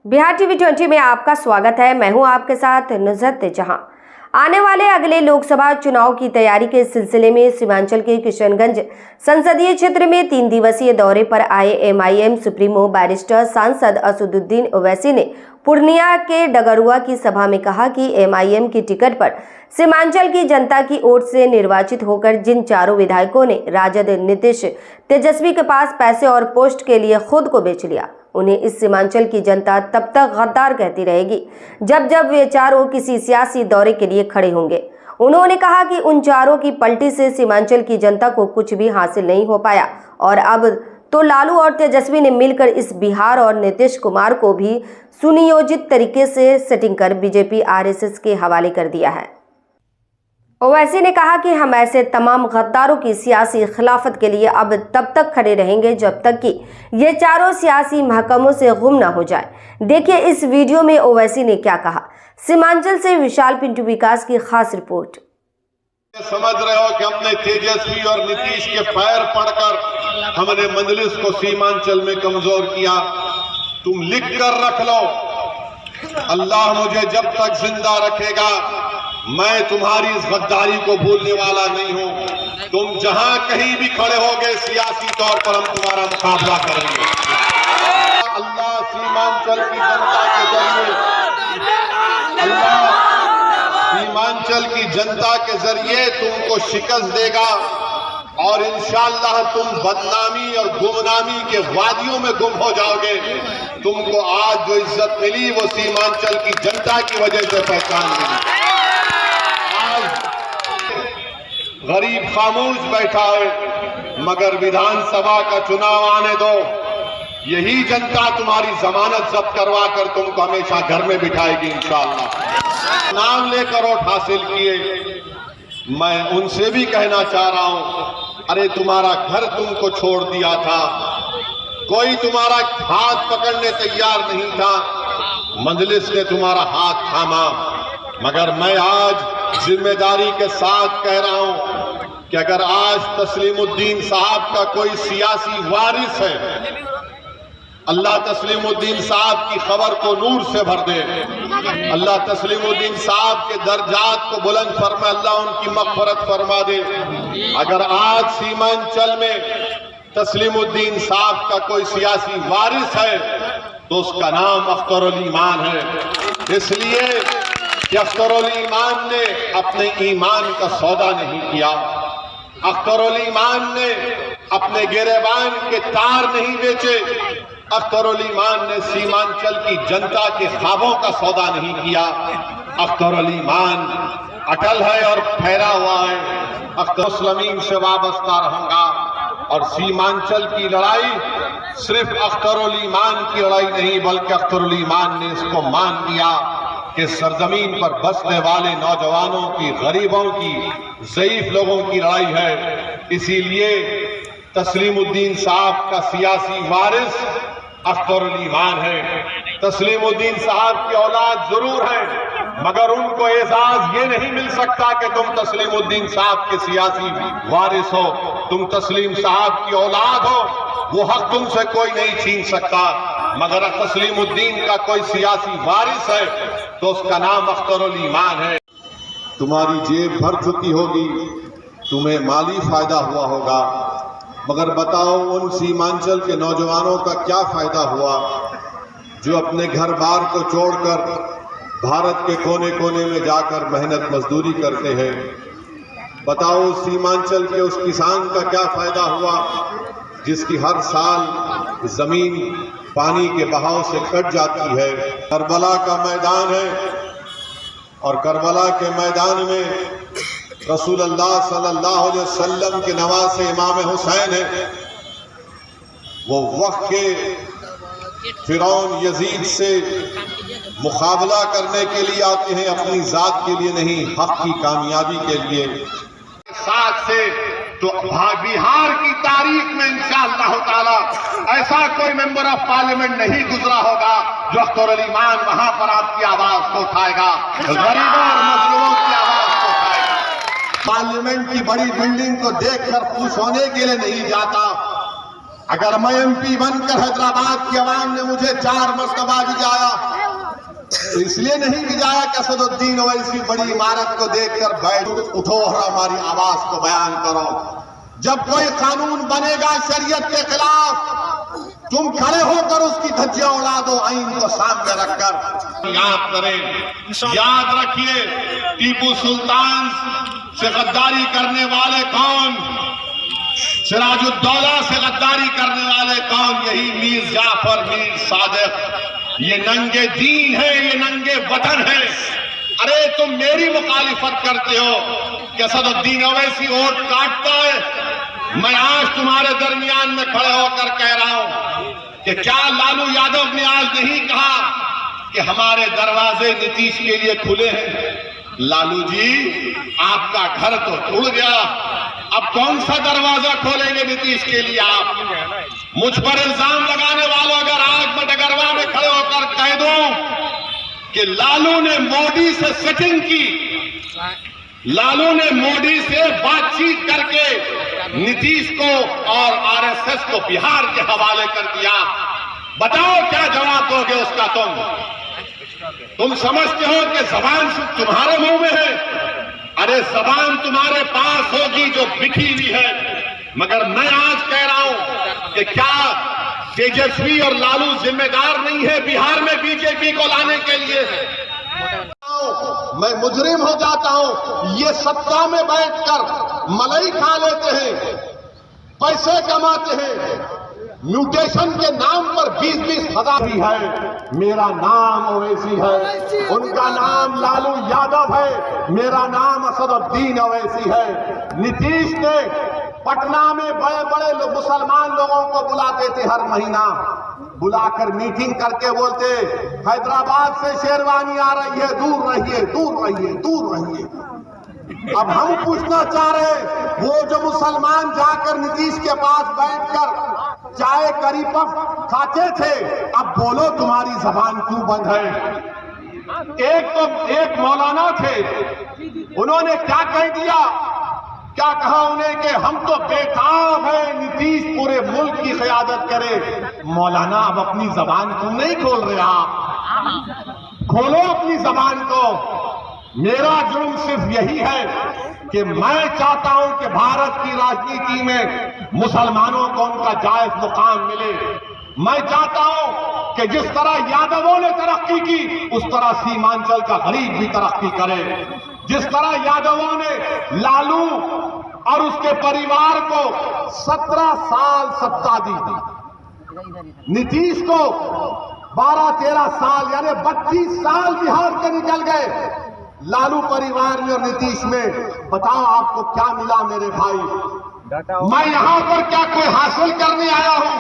Bihar TV 20 में आपका स्वागत है। मैं हूं आपके साथ नुसरत जहां। आने वाले अगले लोकसभा चुनाव की तैयारी के सिलसिले में सीमांचल के किशनगंज संसदीय क्षेत्र में 3 दिवसीय दौरे पर आए एमआईएम सुप्रीमो बैरिस्टर सांसद असदुद्दीन ओवैसी ने पूर्णिया के डगरुआ की सभा में कहा कि एमआईएम की टिकट पर सीमांचल की जनता की ओर से निर्वाचित होकर जिन चारों विधायकों ने राजद नीतीश तेजस्वी के पास पैसे और पोस्ट के लिए खुद को बेच लिया, उन्हें इस सीमांचल की जनता तब तक गद्दार कहती रहेगी जब जब वे चारों किसी सियासी दौरे के लिए खड़े होंगे। उन्होंने कहा कि उन चारों की पलटी से सीमांचल की जनता को कुछ भी हासिल नहीं हो पाया और अब तो लालू और तेजस्वी ने मिलकर इस बिहार और नीतीश कुमार को भी सुनियोजित तरीके से सेटिंग कर बीजेपी आरएसएस के हवाले कर दिया है। ओवैसी ने कहा कि हम ऐसे तमाम गद्दारों की सियासी खिलाफत के लिए अब तब तक खड़े रहेंगे जब तक कि ये चारों सियासी महकमों से गुम न हो जाए। देखिए इस वीडियो में ओवैसी ने क्या कहा। सीमांचल से विशाल पिंटू विकास की खास रिपोर्ट। समझ रहे हो कि हमने तेजस्वी और नीतीश के पैर पड़कर हमने मजलिस को सीमांचल में कमजोर किया। तुम लिख कर रख लो, अल्लाह मुझे जब तक जिंदा रखेगा मैं तुम्हारी इस गद्दारी को भूलने वाला नहीं हूं। तुम जहां कहीं भी खड़े होगे सियासी तौर पर हम तुम्हारा मुकाबला करेंगे। अल्लाह सीमांचल की जनता के जरिए सीमांचल की जनता के जरिए तुमको शिकस्त देगा और इंशाअल्लाह तुम बदनामी और गुमनामी के वादियों में गुम हो जाओगे। तुमको आज जो इज्जत मिली वो सीमांचल की जनता की वजह से पहचान मिली। गरीब खामोश बैठा है मगर विधानसभा का चुनाव आने दो, यही जनता तुम्हारी जमानत जब्त करवा कर तुमको हमेशा घर में बिठाएगी इंशाअल्लाह। नाम लेकर वोट हासिल किए, मैं उनसे भी कहना चाह रहा हूं, अरे तुम्हारा घर तुमको छोड़ दिया था, कोई तुम्हारा हाथ पकड़ने तैयार नहीं था, मजलिस ने तुम्हारा हाथ थामा। मगर मैं आज जिम्मेदारी के साथ कह रहा हूं कि अगर आज तस्लीमुद्दीन साहब का कोई सियासी वारिस है, अल्लाह तस्लीमुद्दीन साहब की खबर को नूर से भर दे, अल्लाह तस्लीमुद्दीन साहब के दर्जात को बुलंद फरमा, अल्लाह उनकी मग़फ़िरत फरमा दे। अगर आज सीमांचल में तस्लीमुद्दीन साहब का कोई सियासी वारिस है तो उसका नाम अख्तरुल ईमान है। इसलिए कि अख्तरुल ईमान ने अपने ईमान का सौदा नहीं किया, अख्तरुल ईमान ने अपने गिरेबान के तार नहीं बेचे, अख्तरुल ईमान ने सीमांचल की जनता के ख्वाबों का सौदा नहीं किया। अख्तरुल ईमान अटल है और ठहरा हुआ है, अख्तर मुस्लिमीन से वाबस्ता रहूंगा। और सीमांचल की लड़ाई सिर्फ अख्तरुल ईमान की लड़ाई नहीं बल्कि अख्तरुल ईमान ने इसको मान लिया कि सरजमीन पर बसने वाले नौजवानों की, गरीबों की, ज़ईफ लोगों की लड़ाई है। इसीलिए तस्लीमुद्दीन साहब का सियासी वारिस अख्तरुल ईमान है। तस्लीमुद्दीन साहब की औलाद जरूर है मगर उनको एजाज ये नहीं मिल सकता कि तुम तस्लीमुद्दीन साहब के सियासी वारिस हो, तुम तस्लीम साहब की औलाद हो, वो हक तुमसे कोई नहीं छीन सकता। मगर तस्लीमुद्दीन का कोई सियासी वारिस है तो उसका नाम अख्तरुल ईमान है। तुम्हारी जेब भर चुकी होगी, तुम्हें माली फायदा हुआ होगा, मगर बताओ उन सीमांचल के नौजवानों का क्या फायदा हुआ जो अपने घर बार को छोड़कर भारत के कोने कोने में जाकर मेहनत मजदूरी करते हैं। बताओ सीमांचल के उस किसान का क्या फायदा हुआ जिसकी हर साल जमीन पानी के बहाव से कट जाती है। करबला का मैदान है और करबला के मैदान में रसूलुल्लाह सल्लल्लाहु अलैहि वसल्लम के नवासे इमाम हुसैन है। वो वक्त के फिरौन यजीद से मुकाबला करने के लिए आते हैं, अपनी जात के लिए नहीं, हक की कामयाबी के लिए। साथ से तो बिहार की तारीख में इंशाअल्लाह ताला ऐसा कोई मेंबर ऑफ पार्लियामेंट नहीं गुजरा होगा जो अख्तरुल ईमान वहां पर आपकी आवाज को उठाएगा, गरीबों और मजलूमों की आवाज को उठाएगा। पार्लियामेंट की बड़ी बिल्डिंग को देखकर खुश होने के लिए नहीं जाता, अगर मैं एमपी बनकर हैदराबाद की आवाम ने मुझे 4 मरतबा जिताया तो इसलिए नहीं गिजाया कि असदुद्दीन ओवैसी बड़ी इमारत को देखकर बैठ उठो और हमारी आवाज को बयान करो। जब कोई कानून बनेगा शरीयत के खिलाफ, तुम खड़े होकर उसकी धज्जियां उड़ा दो, आईन को सामने रखकर। याद करें, याद रखिए, टीपू सुल्तान से गद्दारी करने वाले कौन, सिराजुद्दौला से गद्दारी करने वाले कौन, यही मीर जाफर, मीर सादिक। ये नंगे दीन है, ये नंगे वतन है। अरे तुम मेरी मुखालिफत करते हो कि असदुद्दीन ओवैसी वोट काटता है। मैं आज तुम्हारे दरमियान में खड़े होकर कह रहा हूं कि क्या लालू यादव ने आज नहीं कहा कि हमारे दरवाजे नीतीश के लिए खुले हैं? लालू जी, आपका घर तो टूट गया, अब कौन सा दरवाजा खोलेंगे नीतीश के लिए आप? मुझ पर इल्जाम लगाने वालों, अगर आज मैं डगरवा में खड़े होकर कह दूं कि लालू ने मोदी से सेटिंग की, लालू ने मोदी से बातचीत करके नीतीश को और आरएसएस को बिहार के हवाले कर दिया, बताओ क्या जवाब दोगे उसका? तुम समझते हो कि जबान सिर्फ तुम्हारे मुंह में है? अरे जबान तुम्हारे पास होगी जो बिखी हुई है। मगर मैं आज कह रहा हूं कि क्या तेजस्वी और लालू जिम्मेदार नहीं है बिहार में बीजेपी को लाने के लिए? मैं मुजरिम हो जाता हूं। ये सत्ता में बैठकर मलाई खा लेते हैं, पैसे कमाते हैं, म्यूटेशन के नाम पर 20-20 हजार भी है। मेरा नाम ओवैसी है, उनका नाम लालू यादव है, मेरा नाम असदुद्दीन ओवैसी है। नीतीश ने पटना में बड़े बड़े मुसलमान लोगों को बुलाते थे, हर महीना बुलाकर मीटिंग करके बोलते, हैदराबाद से शेरवानी आ रही है, दूर रहिए, दूर रहिए, दूर रहिए। अब हम पूछना चाह रहे, वो जो मुसलमान जाकर नीतीश के पास बैठकर चाय करी पफ खाते थे, अब बोलो तुम्हारी जबान क्यों बंद है? एक मौलाना थे, उन्होंने क्या कह दिया, क्या कहा उन्हें कि हम तो बेताब है नीतीश पूरे मुल्क की क़यादत करे। मौलाना, अब अपनी जबान क्यों नहीं खोल रहे आप? खोलो अपनी जबान को। मेरा जुर्म सिर्फ यही है कि मैं चाहता हूं कि भारत की राजनीति में मुसलमानों को उनका जायज मुकाम मिले। मैं चाहता हूं कि जिस तरह यादवों ने तरक्की की, उस तरह सीमांचल का गरीब भी तरक्की करे। जिस तरह यादवों ने लालू और उसके परिवार को 17 साल सत्ता दी, नीतीश को 12-13 साल, यानी 32 साल बिहार के निकल गए लालू परिवार में और नीतीश में। बताओ आपको क्या मिला मेरे भाई? मैं यहां पर क्या कोई हासिल करने आया हूं?